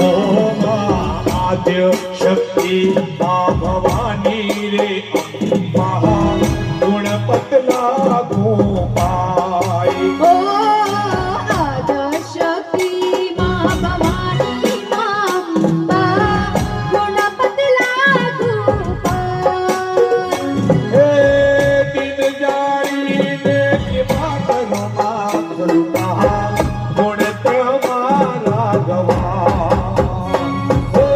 ओम आद्य शक्ति मां भवानी रे अम्बा गुणपत लागू पाई ओ आदिशक्ति मां भवानी मां अम्बा गुणपत लागू पाई हे दिन जाड़ी ने की बात रमा करुणा गुण तुम्हारा गवा हो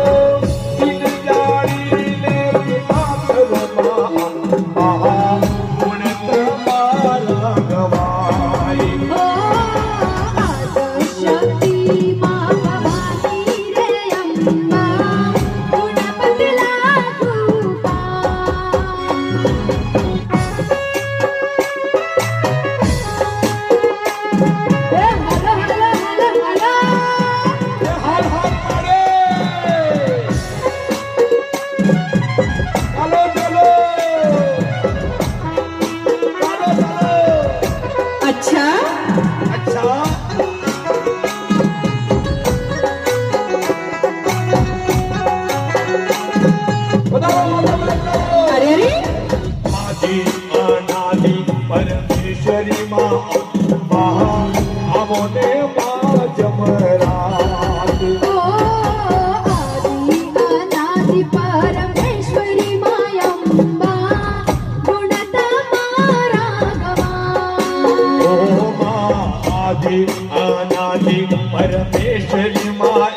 दिन जाड़ी ने की बात रमा गुण तुम्हारा गवाई ओ आदिशक्ति मां भवानी रे अम्बा गुणपत लागू पाई हर हर मारे चलो चलो चलो चलो अच्छा अच्छा बताओ अरे अरे आदि अनादि परमेश्वरी मां अम्बा अमोने मां जमरात ओ आदि अनादि परमेश्वरी मायम्बा गुणतमारा गवा ओम आदि अनादि परमेश्वरी मां